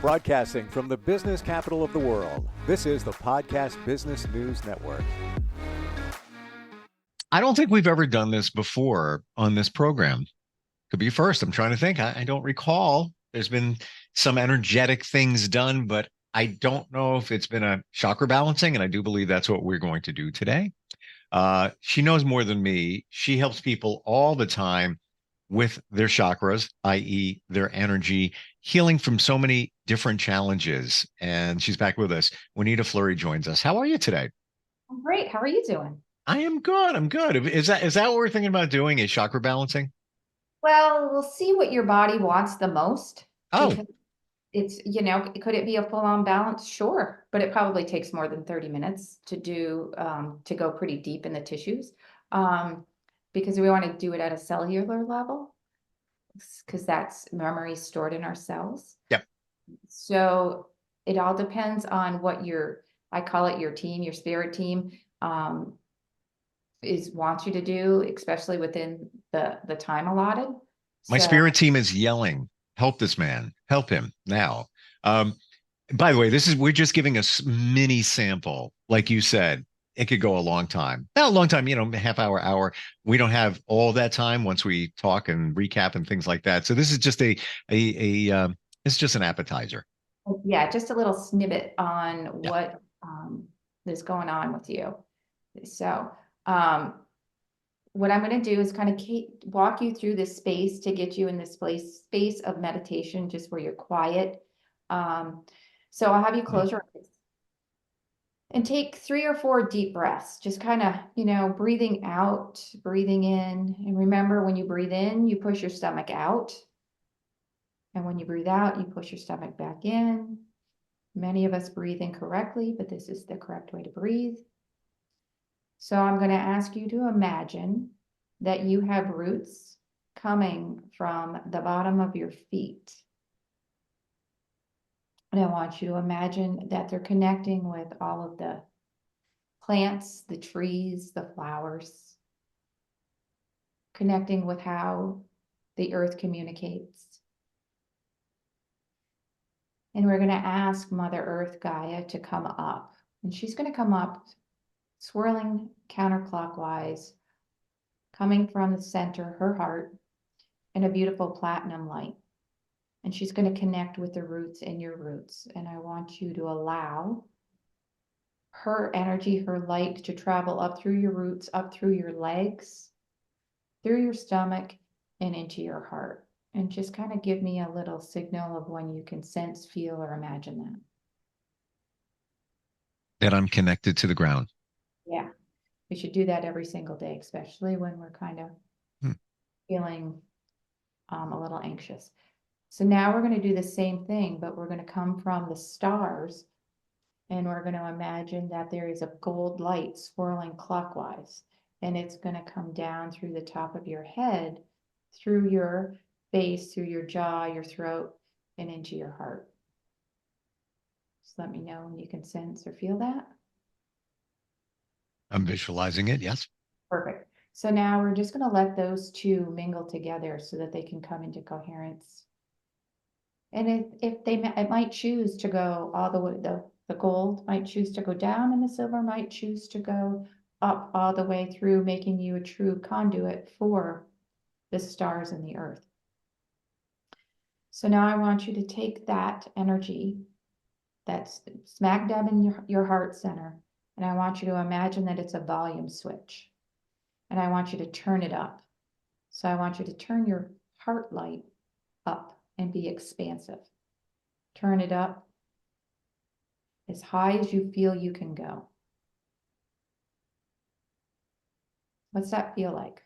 Broadcasting from the business capital of the world, this is the Podcast Business News Network. I don't think we've ever done this before on this program. Could be first. I'm trying to think. I don't recall. There's been some energetic things done, but I don't know if it's been a chakra balancing, and I do believe that's what we're going to do today. She knows more than me. She helps people all the time with their chakras, i.e., their energy, healing from so many different challenges. And she's back with us. Wanita Fleury joins us. How are you today? I'm great. How are you doing? I am good. I'm good. Is that what we're thinking about doing? Is chakra balancing? Well, we'll see what your body wants the most Oh, because could it be a full-on balance? Sure, but it probably takes more than 30 minutes to do to go pretty deep in the tissues. Because we want to do it at a cellular level because that's memory stored in our cells. yep. So it all depends on what I call it your team, your spirit team, wants you to do, especially within the time allotted. My So spirit team is yelling, help this man, help him now. Um, by the way, we're just giving a mini sample. Like you said, it could go a long time. Not a long time, half hour, hour. We don't have all that time once we talk and recap and things like that. So this is just it's just an appetizer. yeah, just a little snippet on what is going on with you. So what I'm going to do is kind of walk you through this space to get you in this space of meditation, just where you're quiet. So I'll have you close your eyes and take 3 or 4 deep breaths, just kind of, breathing out, breathing in. And remember, when you breathe in, you push your stomach out. And when you breathe out, you push your stomach back in. Many of us breathe incorrectly, but this is the correct way to breathe. So I'm going to ask you to imagine that you have roots coming from the bottom of your feet. And I want you to imagine that they're connecting with all of the plants, the trees, the flowers, connecting with how the earth communicates. And we're going to ask Mother Earth Gaia to come up. And she's going to come up swirling counterclockwise, coming from the center, her heart, in a beautiful platinum light. And she's going to connect with the roots in your roots. And I want you to allow her energy, her light, to travel up through your roots, up through your legs, through your stomach, and into your heart. And just kind of give me a little signal of when you can sense, feel, or imagine that. That I'm connected to the ground. Yeah, we should do that every single day, especially when we're kind of feeling a little anxious. So now we're going to do the same thing, but we're going to come from the stars, and we're going to imagine that there is a gold light swirling clockwise, and it's going to come down through the top of your head, through your face, through your jaw, your throat, and into your heart. Just let me know when you can sense or feel that. I'm visualizing it. Yes. Perfect. So now we're just going to let those two mingle together so that they can come into coherence. And it might choose to go all the way, the gold might choose to go down, and the silver might choose to go up all the way through, making you a true conduit for the stars and the earth. So now I want you to take that energy that's smack dab in your heart center, and I want you to imagine that it's a volume switch. And I want you to turn it up. So I want you to turn your heart light up and be expansive. Turn it up as high as you feel you can go. What's that feel like?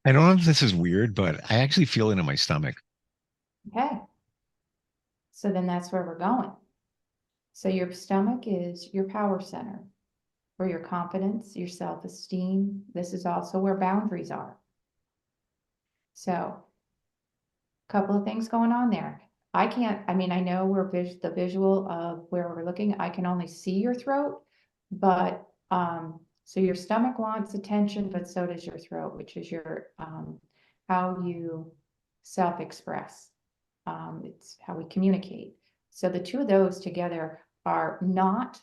I don't know if this is weird, but I actually feel it in my stomach. Okay. So then that's where we're going. So your stomach is your power center, where your confidence, your self-esteem. This is also where boundaries are. So a couple of things going on there. I know we're the visual of where we're looking. I can only see your throat, but so your stomach wants attention, but so does your throat, which is your how you self-express. It's how we communicate. So the two of those together are not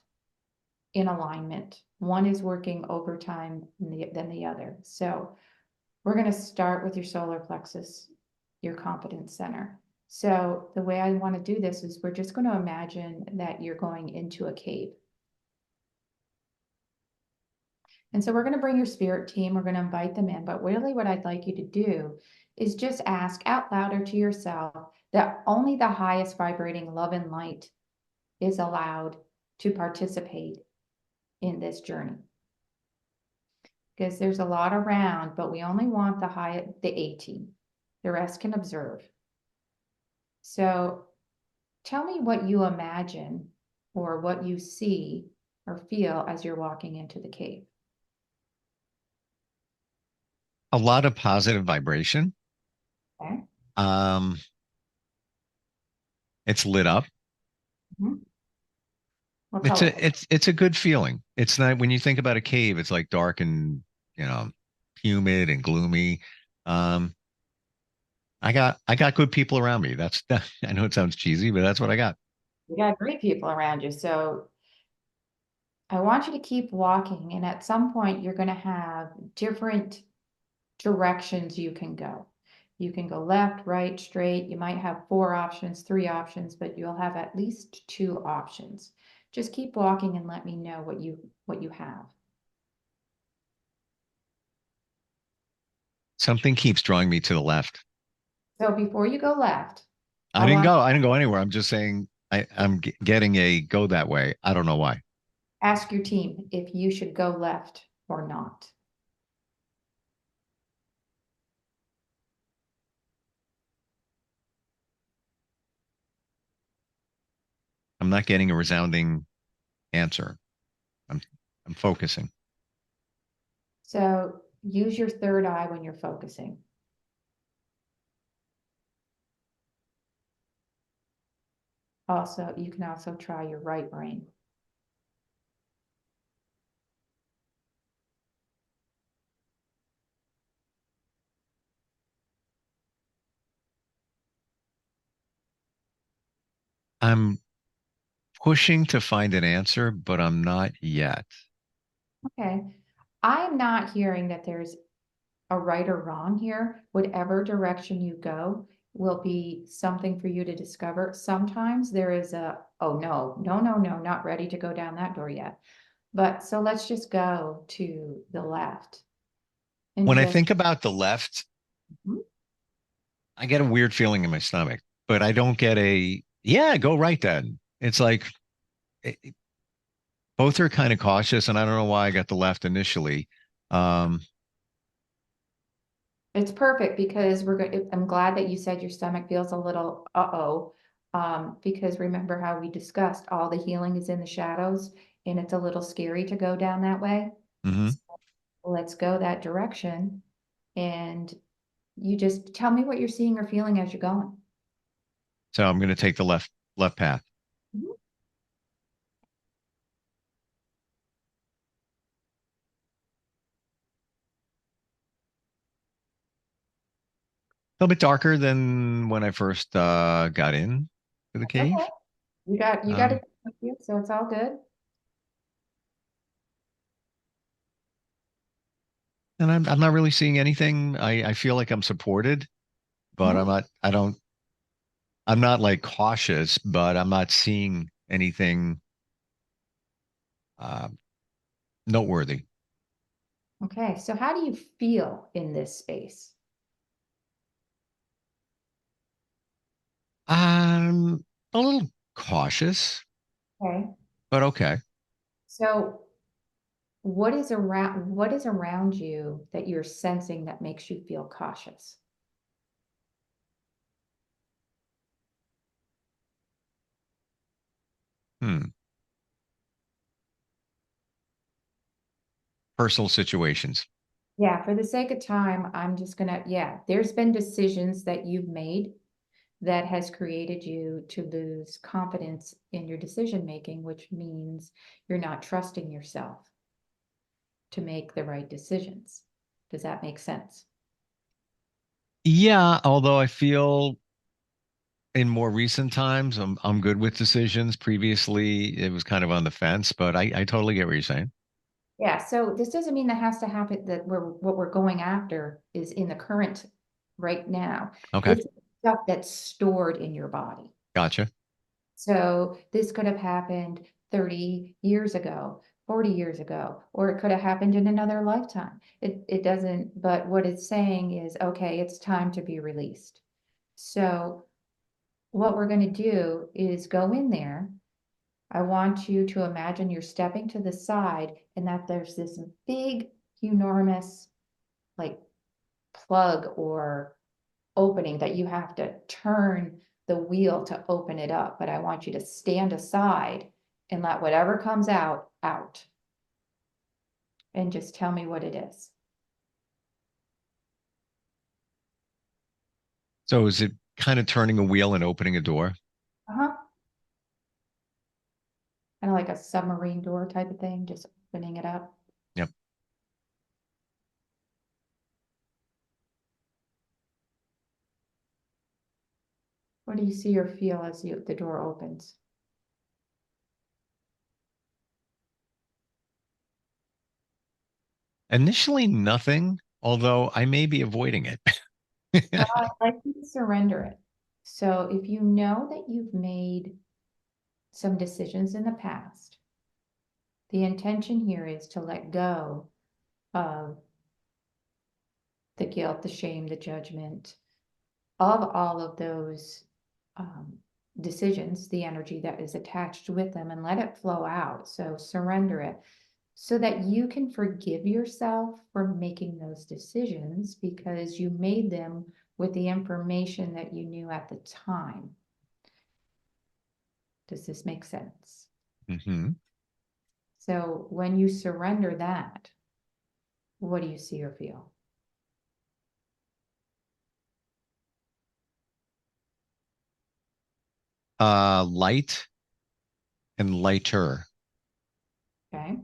in alignment. One is working overtime than the other. So we're going to start with your solar plexus, your confidence center. So the way I want to do this is we're just going to imagine that you're going into a cave. And so we're going to bring your spirit team, we're going to invite them in, but really what I'd like you to do is just ask out loud or to yourself that only the highest vibrating love and light is allowed to participate in this journey. Because there's a lot around, but we only want the A team. The rest can observe. So tell me what you imagine or what you see or feel as you're walking into the cave. A lot of positive vibration. Okay. Um, it's lit up. Mhm. Well, It's tell us. it's a good feeling. It's not when you think about a cave, it's like dark and, you know, humid and gloomy. Um, I got good people around me. That's I know it sounds cheesy, but that's what I got. You got great people around you. So I want you to keep walking. And at some point, you're going to have different directions you can go. You can go left, right, straight. You might have 4 options, 3 options, but you'll have at least 2 options. Just keep walking and let me know what you have. Something keeps drawing me to the left. So before you go left, I I didn't want go. I didn't go anywhere. I'm just saying I'm getting a go that way. I don't know why. to ask your team if you should go left or not. I'm not getting a resounding answer. I'm I'm focusing. So use your third eye when you're focusing. Also, you can also try your right brain. I'm pushing to find an answer, but I'm not yet. Okay. I'm not hearing that there's a right or wrong here. Whatever direction you go will be something for you to discover. Sometimes there is oh no, no, no, no, not ready to go down that door yet. But so let's just go to the left and When I just, think about the left, Mhm. I get a weird feeling in my stomach, but I don't get a, yeah, go right then. It's like both are kind of cautious, and I don't know why I got the left initially. Um, It's perfect because I'm glad that you said your stomach feels a little uh-oh. Because remember how we discussed all the healing is in the shadows and it's a little scary to go down that way. mhm. Let's go that direction. And you just tell me what you're seeing or feeling as you're going. So I'm going to take the left path. Mhm. A little bit darker than when I first got in to the Okay. cave. You got Um, it with you, so it's all good. and I'm not really seeing anything. I feel like I'm supported, but Mhm. I'm not like cautious, but I'm not seeing anything uh, noteworthy. Okay, so how do you feel in this space? I'm a little cautious, Okay. but okay. So what is around you that you're sensing that makes you feel cautious? Hmm. Personal situations. Yeah, for the sake of time, I'm just gonna, yeah, there's been decisions that you've made that has created you to lose confidence in your decision making, which means you're not trusting yourself to make the right decisions. Does that make sense? Yeah, although I feel in more recent times, I'm good with decisions. Previously, it was kind of on the fence, but I totally get what you're saying. Yeah, so this doesn't mean that has to happen, that what we're going after is in the current right now. Okay, It's stuff that's stored in your body. gotcha. So this could have happened 30 years ago, 40 years ago, or it could have happened in another lifetime. It doesn't, but what it's saying is, okay, it's time to be released. So what we're going to do is go in there. I want you to imagine you're stepping to the side and that there's this big, enormous, like plug or opening that you have to turn the wheel to open it up. But I want you to stand aside and let whatever comes out, out. And just tell me what it is. So is it kind of turning a wheel and opening a door? Uh-huh. Kind of like a submarine door type of thing, just opening it up. Yep. What do you see or feel as the door opens? Initially, nothing, although I may be avoiding it. Well, I'd like you to surrender it. So if you know that you've made some decisions in the past, the intention here is to let go of the guilt, the shame, the judgment of all of those decisions, the energy that is attached with them, and let it flow out. So surrender it so that you can forgive yourself for making those decisions because you made them with the information that you knew at the time. Does this make sense? Hmm. So when you surrender that, what do you see or feel? Light and lighter. Okay.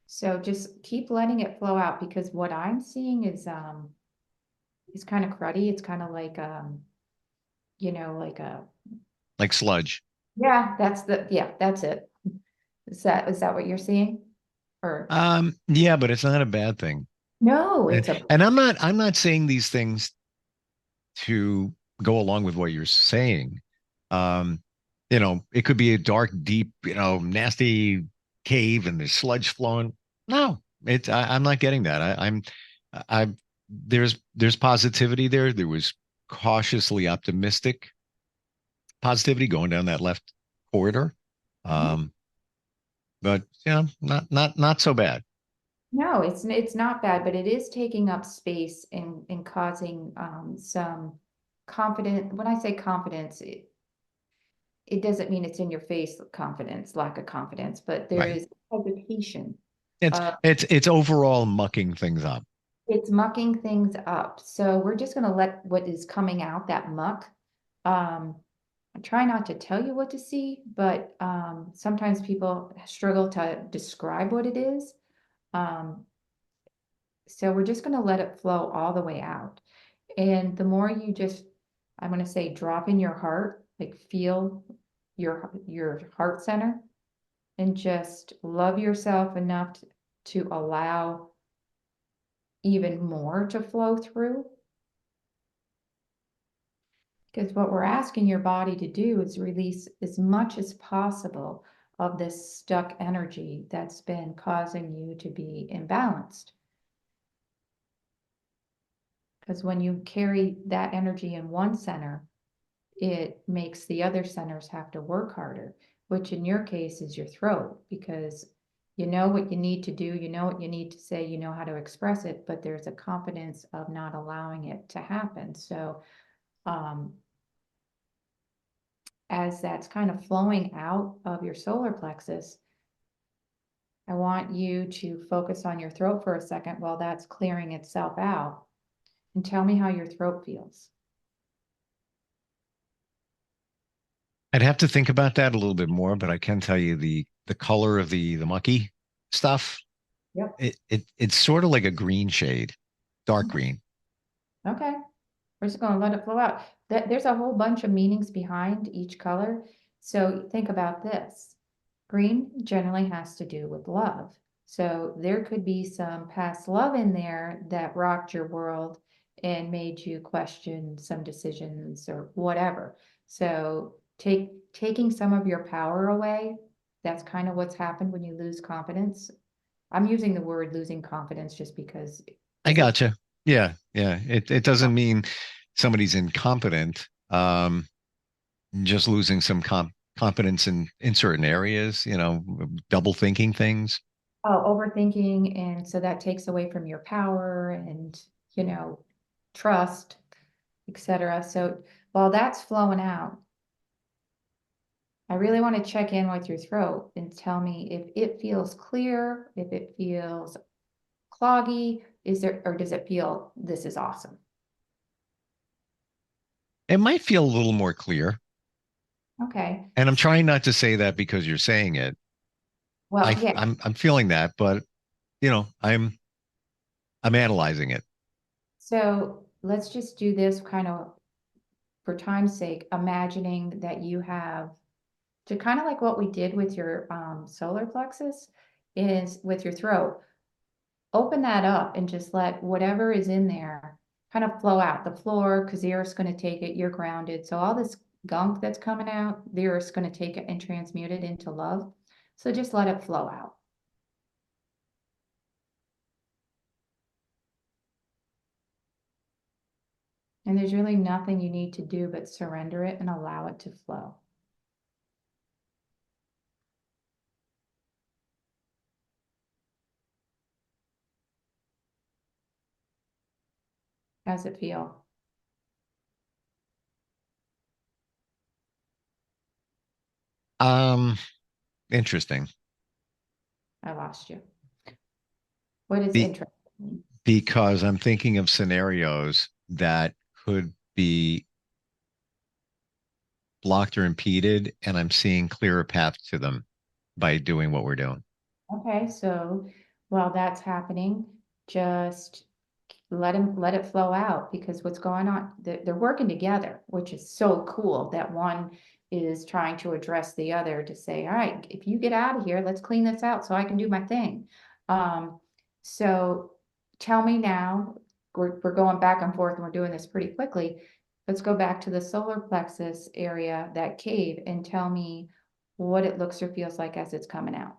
So just keep letting it flow out because what I'm seeing is kind of cruddy. It's kind of like like a Like sludge. yeah, that's it. Is that what you're seeing? Or Yeah, but it's not a bad thing. no, And, it's a and I'm not saying these things to go along with what you're saying. Um, it could be a dark, deep, nasty cave and there's sludge flowing. No, I'm not getting that. I there's positivity there. There was cautiously optimistic positivity going down that left corridor. Mhm. Um, but not so bad. No, it's not bad, but it is taking up space and causing some confidence. When I say confidence, it doesn't mean it's in your face confidence, lack of confidence, but there Right. is hesitation. It's Uh, it's overall mucking things up. it's mucking things up. So we're just going to let what is coming out, that muck. I try not to tell you what to see, but sometimes people struggle to describe what it is. Um, so we're just going to let it flow all the way out. And the more you just, I'm going to say, drop in your heart, like feel your heart center, and just love yourself enough to allow even more to flow through. Because what we're asking your body to do is release as much as possible of this stuck energy that's been causing you to be imbalanced. Because when you carry that energy in one center, it makes the other centers have to work harder, which in your case is your throat, because you know what you need to do, you know what you need to say, you know how to express it, but there's a confidence of not allowing it to happen. So, as that's kind of flowing out of your solar plexus, I want you to focus on your throat for a second while that's clearing itself out and tell me how your throat feels. I'd have to think about that a little bit more, but I can tell you the color of the mucky stuff. Yep. It's sort of like a green shade, dark green. Okay. We're just gonna let it flow out. There's a whole bunch of meanings behind each color. So think about this. Green generally has to do with love. So there could be some past love in there that rocked your world and made you question some decisions or whatever. So taking some of your power away, that's kind of what's happened when you lose confidence. I'm using the word losing confidence just because I this is gotcha. Yeah, yeah. It doesn't mean somebody's incompetent. Just losing some competence in certain areas, double thinking things. oh, overthinking. And so that takes away from your power and, you know, trust, etc. So while that's flowing out, I really want to check in with your throat and tell me if it feels clear, if it feels cloggy, is there, or does it feel this is awesome? It might feel a little more clear. Okay. And I'm trying not to say that because you're saying it. Well, yeah. I'm feeling that, but I'm analyzing it. So let's just do this kind of for time's sake, imagining that you have to kind of like what we did with your solar plexus is with your throat. Open that up and just let whatever is in there kind of flow out the floor because the earth's going to take it. You're grounded. So all this gunk that's coming out, the earth's going to take it and transmute it into love. So just let it flow out. And there's really nothing you need to do but surrender it and allow it to flow. How's it feel? Um, Interesting. I lost you. What is Be, interesting? because I'm thinking of scenarios that could be blocked or impeded, and I'm seeing clearer paths to them by doing what we're doing. Okay, so while that's happening, just let it flow out because what's going on, they're working together, which is so cool that one is trying to address the other to say, all right, if you get out of here, let's clean this out so I can do my thing. Um, so tell me now, we're going back and forth and we're doing this pretty quickly. Let's go back to the solar plexus area, that cave, and tell me what it looks or feels like as it's coming out.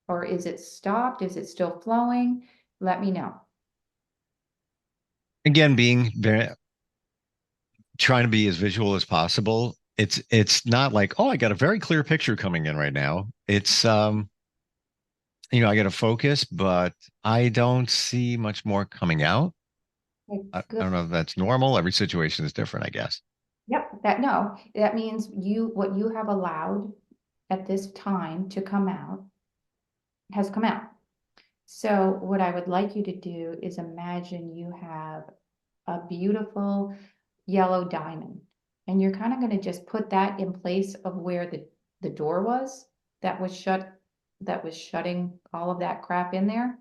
Or is it stopped? Is it still flowing? Let me know. Again, trying to be as visual as possible. It's not like, oh, I got a very clear picture coming in right now. It's I got to focus, but I don't see much more coming out. Okay, I good. don't know if that's normal. Every situation is different, I guess. Yep, no, that means what you have allowed at this time to come out has come out. So what I would like you to do is imagine you have a beautiful yellow diamond, and you're kind of going to just put that in place of where the door was that was shut, that was shutting all of that crap in there.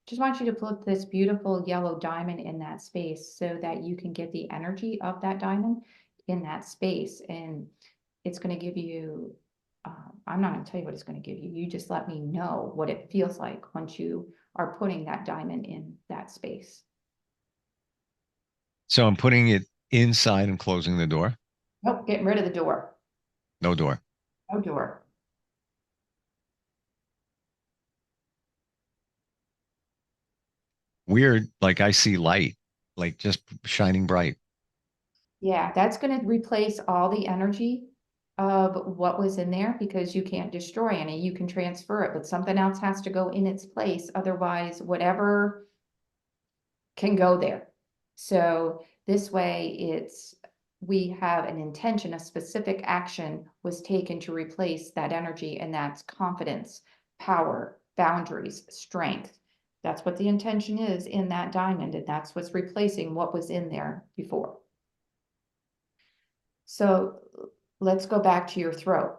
Just want you to put this beautiful yellow diamond in that space so that you can get the energy of that diamond in that space. And it's going to give you, I'm not going to tell you what it's going to give you. You just let me know what it feels like once you are putting that diamond in that space. So I'm putting it inside and closing the door. Nope, getting rid of the door. No door. No door. Weird. Like I see light, like just shining bright. Yeah, that's going to replace all the energy of what was in there because you can't destroy any. You can transfer it, but something else has to go in its place. Otherwise, whatever can go there. So this way we have an intention, a specific action was taken to replace that energy, and that's confidence, power, boundaries, strength. That's what the intention is in that diamond, and that's what's replacing what was in there before. So let's go back to your throat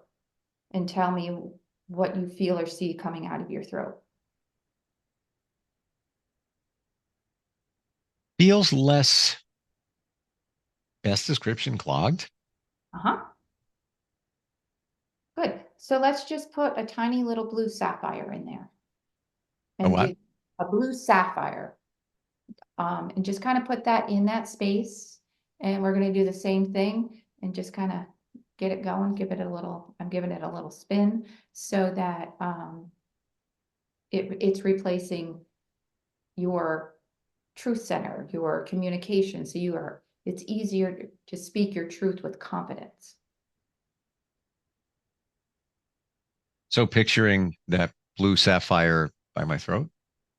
and tell me what you feel or see coming out of your throat. Feels less, best description, clogged. Uh-huh. Good. So let's just put a tiny little blue sapphire in there A and what? do a blue sapphire. And just kind of put that in that space. And we're going to do the same thing and just kind of get it going, give it a little, I'm giving it a little spin so that it's replacing your truth center, your communication. So it's easier to speak your truth with confidence. So picturing that blue sapphire by my throat.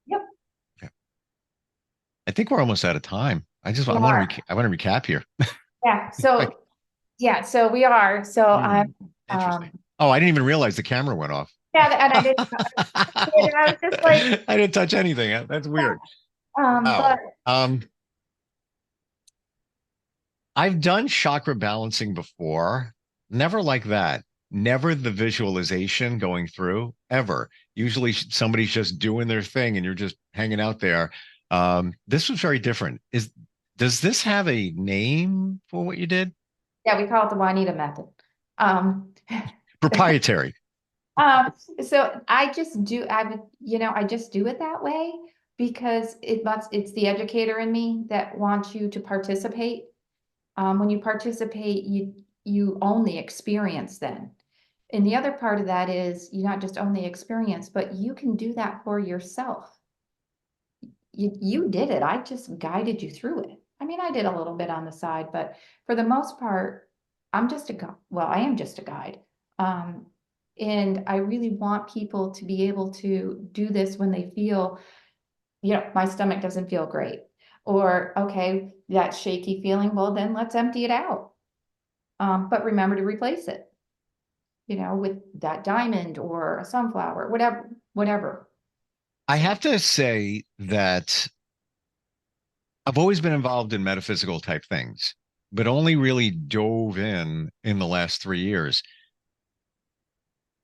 Yep. Yeah. I think we're almost out of time. We I want are. to recap here. Yeah. Like, So we are. So interesting. Oh, I didn't even realize the camera went off. yeah, and I didn't, and I was just like, I didn't touch anything. That's weird. but Wow. I've done chakra balancing before. Never like that. Never the visualization going through ever. Usually somebody's just doing their thing and you're just hanging out there. This was very different. Does this have a name for what you did? yeah, we call it the Wanita method. Um, Proprietary. so I just do, I just do it that way because it's the educator in me that wants you to participate. When you participate, you own the experience then. And the other part of that is you not just own the experience, but you can do that for yourself. You did it. I just guided you through it. I mean, I did a little bit on the side, but for the most part, I'm just a guide. Well, I am just a guide. Um, and I really want people to be able to do this when they feel, my stomach doesn't feel great. Or, okay, that shaky feeling, well, then let's empty it out. But remember to replace it, with that diamond or a sunflower, whatever. I have to say that I've always been involved in metaphysical type things, but only really dove in the last 3 years.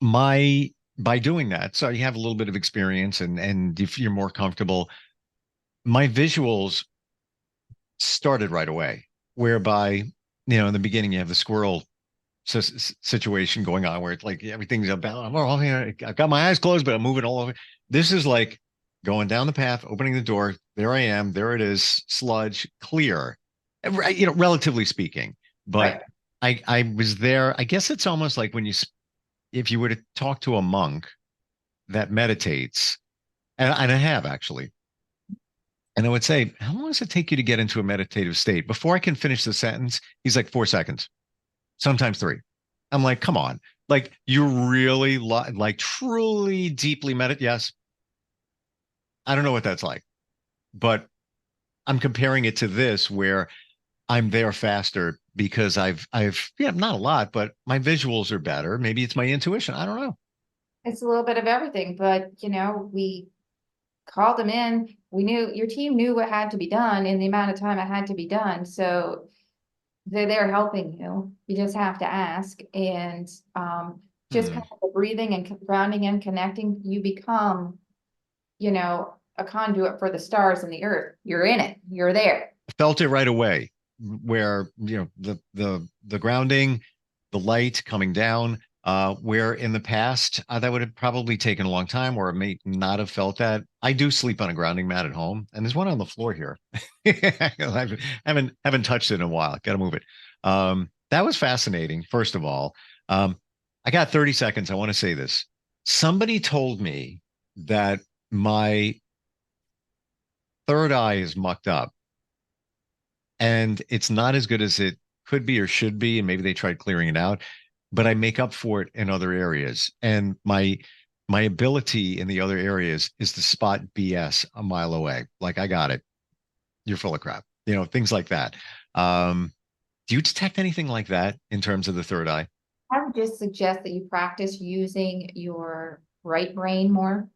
My By doing that, so you have a little bit of experience and if you're more comfortable, my visuals started right away, whereby, in the beginning you have the squirrel situation going on where it's like everything's about, I've got my eyes closed, but I'm moving all over. This is like going down the path, opening the door. There I am. There it is. Sludge, clear, relatively speaking. But Right. I was there. I guess it's almost like if you were to talk to a monk that meditates, and I have actually, and I would say, how long does it take you to get into a meditative state? Before I can finish the sentence, he's like 4 seconds, sometimes 3. I'm like, come on. Like, you're really like truly deeply Yes. I don't know what that's like, but I'm comparing it to this where I'm there faster because yeah, not a lot, but my visuals are better. Maybe it's my intuition. I don't know. It's a little bit of everything, but we called them in. We knew your team knew what had to be done in the amount of time it had to be done. So they're there helping you. You just have to ask. And just Hmm. kind of the breathing and grounding and connecting, you become, a conduit for the stars and the earth. You're in it. You're there. Felt it right away where, the grounding, the light coming down, where in the past that would have probably taken a long time or I may not have felt that. I do sleep on a grounding mat at home and there's one on the floor here. I haven't touched it in a while. Got to move it. That was fascinating. First of all, I got 30 seconds. I want to say this. Somebody told me that my third eye is mucked up and it's not as good as it could be or should be. And maybe they tried clearing it out, but I make up for it in other areas. And my ability in the other areas is to spot BS a mile away. Like, I got it. You're full of crap. Things like that. Do you detect anything like that in terms of the third eye? I would just suggest that you practice using your right brain more.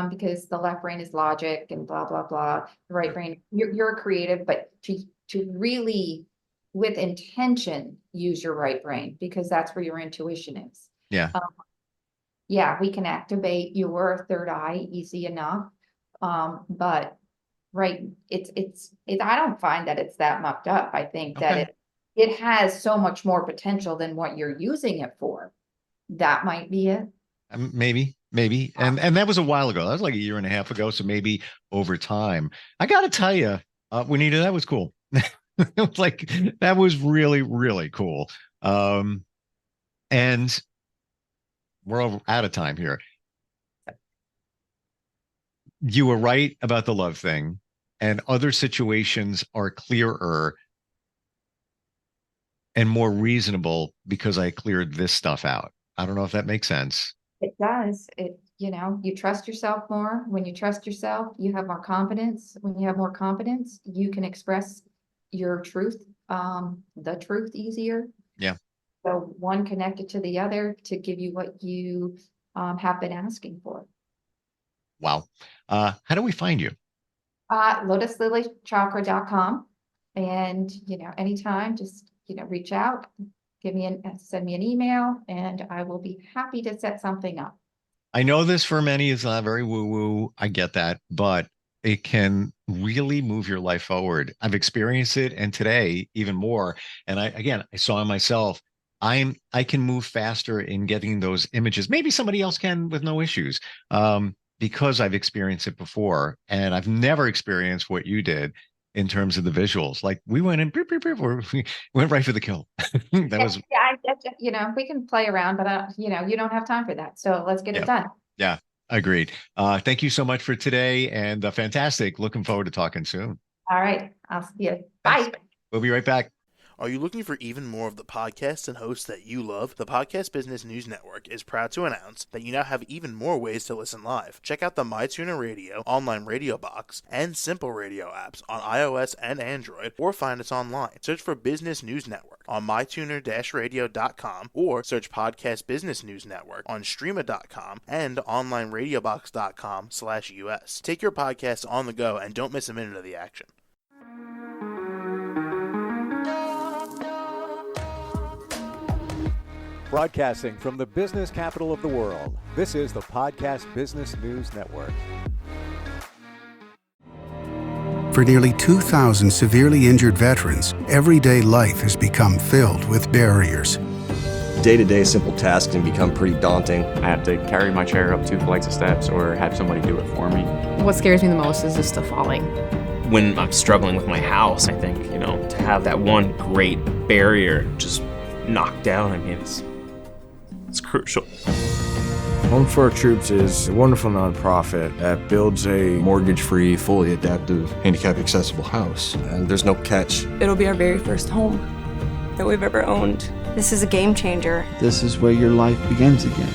Because the left brain is logic and blah, blah, blah. The right brain, you're creative, but to really, with intention, use your right brain because that's where your intuition is. Yeah. Yeah, we can activate your third eye easy enough. But right? I don't find that it's that mucked up. I think Okay. that it has so much more potential than what you're using it for. That might be it. Maybe. And that was a while ago. That was like a year and a half ago. So maybe over time. I got to tell you, Wanita, that was cool. It was like, that was really, really cool. And we're out of time here. You were right about the love thing, and other situations are clearer and more reasonable because I cleared this stuff out. I don't know if that makes sense. It does. You trust yourself more. When you trust yourself, you have more confidence. When you have more confidence, you can express your truth, the truth easier. Yeah. So one connected to the other to give you what you have been asking for. Wow. How do we find you? LotusLilyChakra.com. And, anytime, just, reach out, send me an email, and I will be happy to set something up. I know this for many is not very woo-woo. I get that, but it can really move your life forward. I've experienced it, and today even more. And I saw myself. I can move faster in getting those images. Maybe somebody else can with no issues, because I've experienced it before, and I've never experienced what you did in terms of the visuals. Like we went in, we went right for the kill. That was we can play around, but you don't have time for that. So let's get it done. Yeah, agreed. Thank you so much for today, and fantastic. Looking forward to talking soon. All right. I'll see you. Bye. We'll be right back. Are you looking for even more of the podcasts and hosts that you love? The Podcast Business News Network is proud to announce that you now have even more ways to listen live. Check out the MyTuner Radio, online radio box, and Simple Radio apps on iOS and Android, or find us online. Search for Business News Network on mytuner-radio.com, or search Podcast Business News Network on streama.com and onlineradiobox.com/US. Take your podcast on the go and don't miss a minute of the action. Broadcasting from the business capital of the world, this is the Podcast Business News Network. For nearly 2,000 severely injured veterans, everyday life has become filled with barriers. Day-to-day simple tasks can become pretty daunting. I have to carry my chair up 2 flights of steps or have somebody do it for me. What scares me the most is just the falling. When I'm struggling with my house, I think, to have that one great barrier just knocked down, it's crucial. Home for Our Troops is a wonderful nonprofit that builds a mortgage-free, fully adaptive, handicap-accessible house. And there's no catch. It'll be our very first home that we've ever owned. This is a game changer. This is where your life begins again.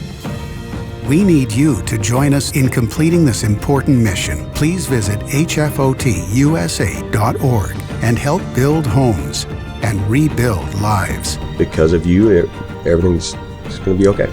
We need you to join us in completing this important mission. Please visit hfotusa.org and help build homes and rebuild lives. Because of you, everything's going to be okay.